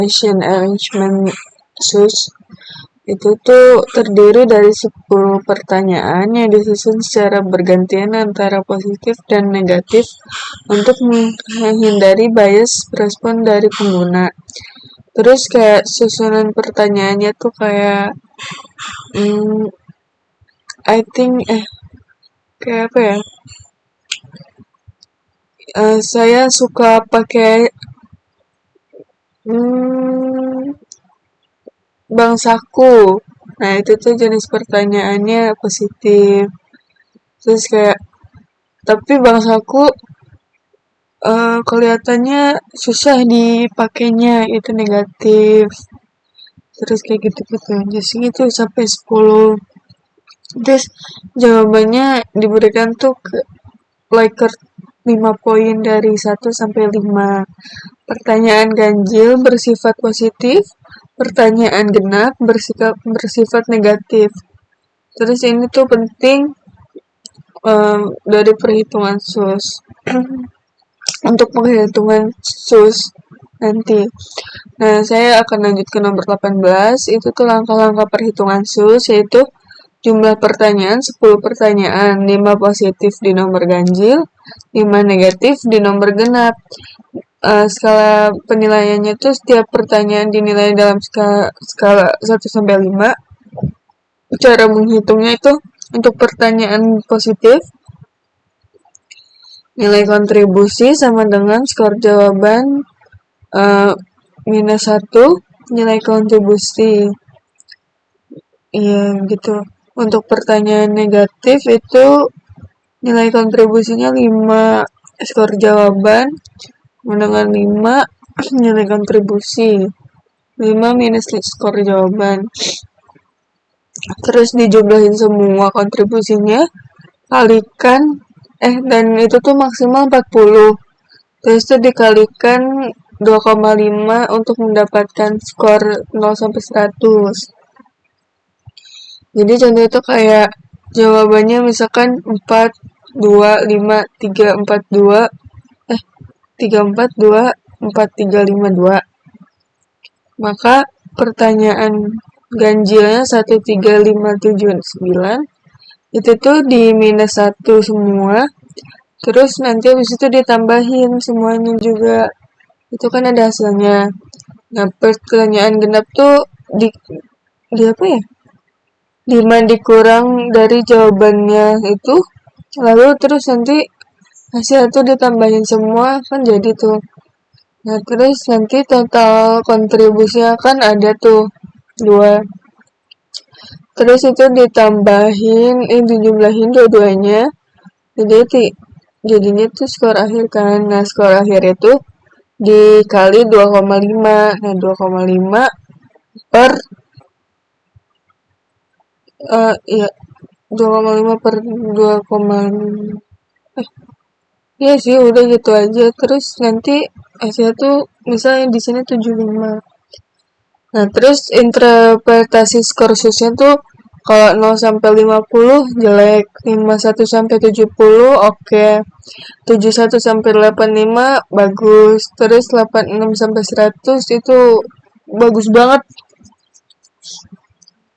question arrangement SUS itu tuh terdiri dari 10 pertanyaan yang disusun secara bergantian antara positif dan negatif untuk menghindari bias respon dari pengguna. Terus kayak susunan pertanyaannya tuh kayak I think kayak apa ya? Saya suka pakai bangsaku. Nah, itu tuh jenis pertanyaannya positif. Terus kayak tapi bangsaku kelihatannya susah dipakainya, itu negatif. Terus kayak gitu-gitu. Jadi itu sampai 10. Terus jawabannya diberikan tuh ke Likert 5 poin dari 1 sampai 5. Pertanyaan ganjil bersifat positif, pertanyaan genap bersifat negatif. Terus ini tuh penting dari perhitungan SUS. Untuk penghitungan SUS nanti. Nah, saya akan lanjut ke nomor 18. Itu tuh langkah-langkah perhitungan SUS, yaitu jumlah pertanyaan 10 pertanyaan, 5 positif di nomor ganjil, 5 negatif di nomor genap. Skala penilaiannya tuh setiap pertanyaan dinilai dalam skala 1 sampai 5. Cara menghitungnya itu untuk pertanyaan positif, nilai kontribusi sama dengan skor jawaban minus 1, nilai kontribusi. Iya gitu. Untuk pertanyaan negatif itu nilai kontribusinya 5, skor jawaban dengan 5, nilai kontribusi 5 minus skor jawaban. Terus dijumlahin semua kontribusinya, kalikan dan itu tuh maksimal 40. Terus itu dikalikan 2,5 untuk mendapatkan skor 0 sampai 100. Jadi contoh itu kayak jawabannya misalkan 4, 2, 5, 3, 4, 2, 3, 4, 2, 4, 3, 5, 2. Maka pertanyaan ganjilnya 1, 3, 5, 7, 9 itu tuh di minus 1 semua. Terus nanti habis itu ditambahin semuanya juga. Itu kan ada hasilnya. Nah, pertanyaan genap tuh di apa ya? 5 dikurang dari jawabannya itu. Lalu terus nanti hasil itu ditambahin semua kan jadi tuh. Nah, terus nanti total kontribusinya kan ada tuh 2. Terus itu ditambahin, dijumlahin dua-duanya. Jadinya tuh skor akhir kan. Nah, skor akhir itu dikali 2,5. Nah, 2,5 per 2,5 per 2,5. Iya sih, udah gitu aja. Terus nanti hasilnya tuh misalnya di sini 75. Nah, terus interpretasi skor SUS-nya tuh kalau 0 sampai 50 jelek, 51 sampai 70 oke. 71 sampai 85 bagus. Terus 86 sampai 100 itu bagus banget.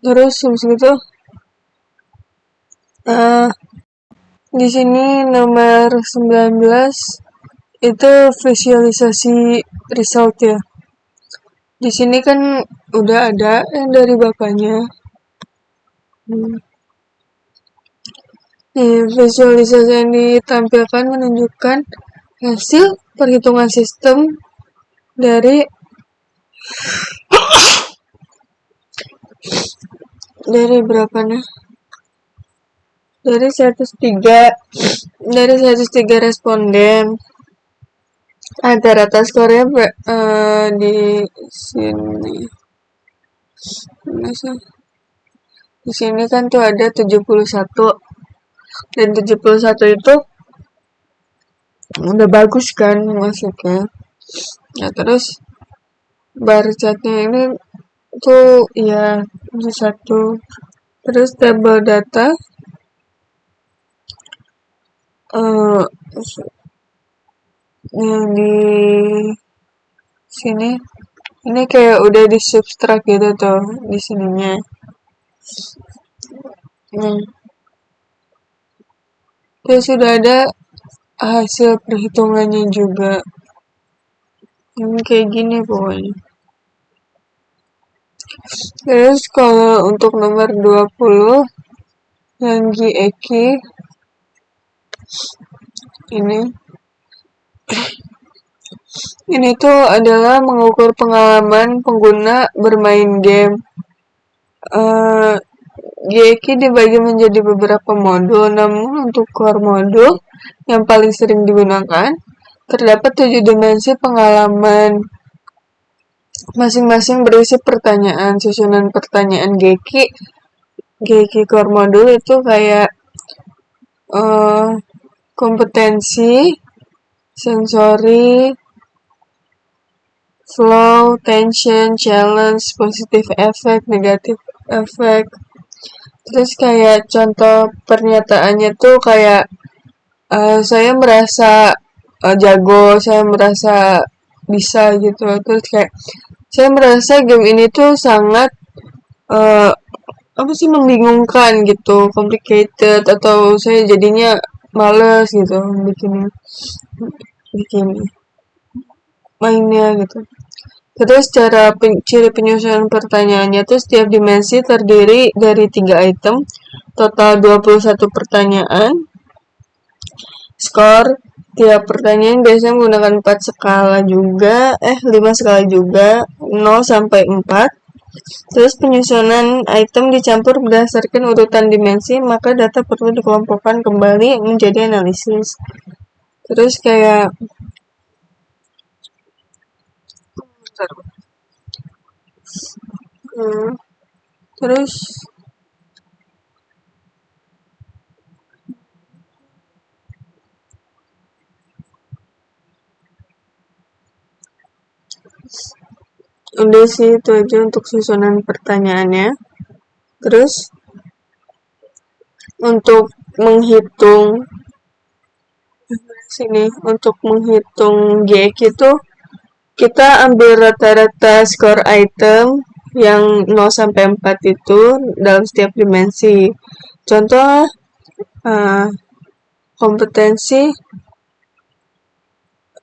Terus habis itu di sini nomor 19 itu visualisasi result ya. Di sini kan udah ada yang dari bapaknya. Visualisasi yang ditampilkan menunjukkan hasil perhitungan sistem dari berapa nih? Dari 103 responden. Rata-rata skornya di sini. Di sini kan tuh ada 71. Dan 71 itu udah bagus kan masuknya. Nah, terus bar chartnya ini tuh ya 71. Terus tabel data yang di sini Ini kayak udah di substrak gitu tuh di sininya. Nah, terus sudah ada hasil perhitungannya juga. Kayak gini pokoknya. Terus kalau untuk nomor 20 yang GEQ ini tuh adalah mengukur pengalaman pengguna bermain game. GEQ dibagi menjadi beberapa modul, namun untuk core modul yang paling sering digunakan terdapat 7 dimensi pengalaman. Masing-masing berisi pertanyaan. Susunan pertanyaan GEQ core modul itu kayak kompetensi, sensori, flow, tension, challenge, positive effect, negative effect. Terus kayak contoh pernyataannya tuh kayak saya merasa jago, saya merasa bisa gitu. Terus kayak saya merasa game ini tuh sangat apa sih membingungkan gitu, complicated, atau saya jadinya males gitu bikin mainnya gitu. Terus ciri penyusunan pertanyaannya tuh setiap dimensi terdiri dari 3 item, total 21 pertanyaan. Skor tiap pertanyaan biasanya menggunakan 4 skala juga, 5 skala juga, 0 sampai 4. Terus penyusunan item dicampur berdasarkan urutan dimensi, maka data perlu dikelompokkan kembali menjadi analisis. Terus kayak terus udah sih itu aja untuk susunan pertanyaannya. Terus untuk menghitung untuk menghitung GEQ itu kita ambil rata-rata skor item yang 0 sampai 4 itu dalam setiap dimensi. Contoh kompetensi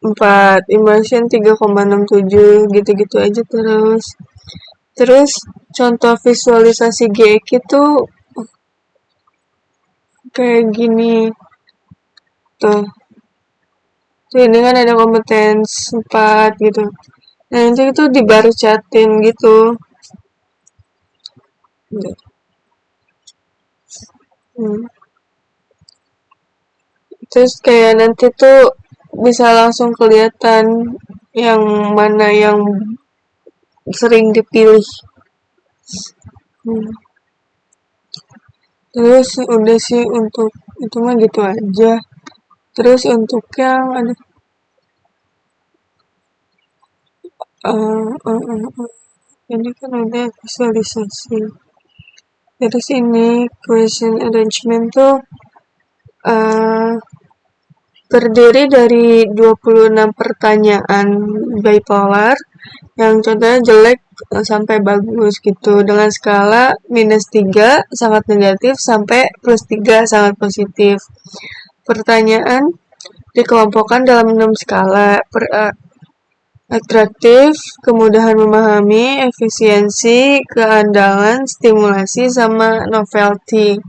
4, immersion 3,67 gitu-gitu aja terus. Terus contoh visualisasi GEQ itu kayak gini. Tuh. Tuh ini kan ada kompetensi 4 gitu. Nah, nanti itu dibarucatin gitu. Terus kayak nanti tuh bisa langsung kelihatan yang mana yang sering dipilih. Terus udah sih untuk itu mah gitu aja. Terus untuk yang ada ini kan ada visualisasi. Terus ini question arrangement tuh terdiri dari 26 pertanyaan bipolar yang contohnya jelek sampai bagus gitu dengan skala -3 sangat negatif sampai +3 sangat positif. Pertanyaan dikelompokkan dalam 6 skala. Atraktif, kemudahan memahami, efisiensi, keandalan, stimulasi, sama novelty.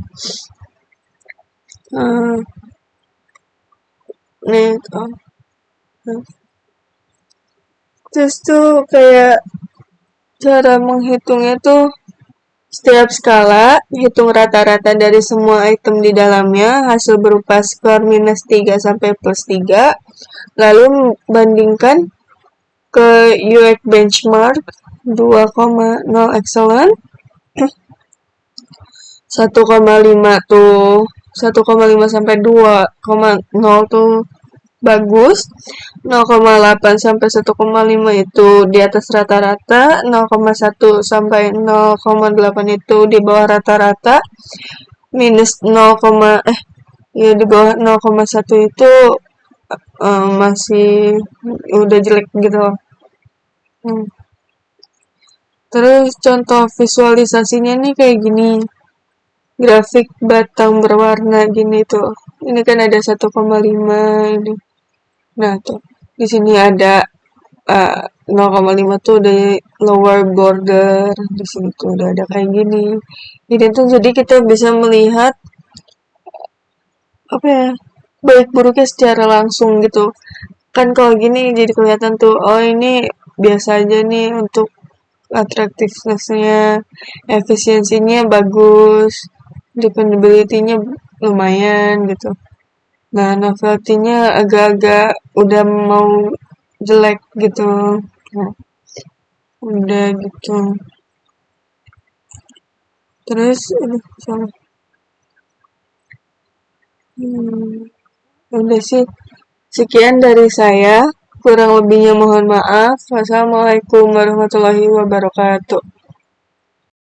Terus tuh kayak cara menghitungnya tuh setiap skala, hitung rata-rata dari semua item di dalamnya, hasil berupa skor -3 sampai +3, lalu bandingkan ke UX benchmark 2,0 excellent, 1,5 tuh 1,5 sampai 2,0 tuh bagus, 0,8 sampai 1,5 itu di atas rata-rata, 0,1 sampai 0,8 itu di bawah rata-rata, minus 0, ya di bawah 0,1 itu masih udah jelek gitu. Terus contoh visualisasinya nih kayak gini. Grafik batang berwarna gini tuh. Ini kan ada 1,5 ini. Nah, tuh. Di sini ada 0,5 tuh dari lower border. Di sini tuh udah ada kayak gini. Ini tuh jadi kita bisa melihat apa ya? Baik buruknya secara langsung gitu. Kan kalau gini jadi kelihatan tuh, oh ini biasa aja nih untuk attractiveness-nya, efisiensinya bagus, dependability-nya lumayan gitu. Nah, novelty-nya agak-agak udah mau jelek gitu. Nah, udah gitu. Terus, aduh, salah. Udah sih. Sekian dari saya. Kurang lebihnya mohon maaf. Wassalamualaikum warahmatullahi wabarakatuh.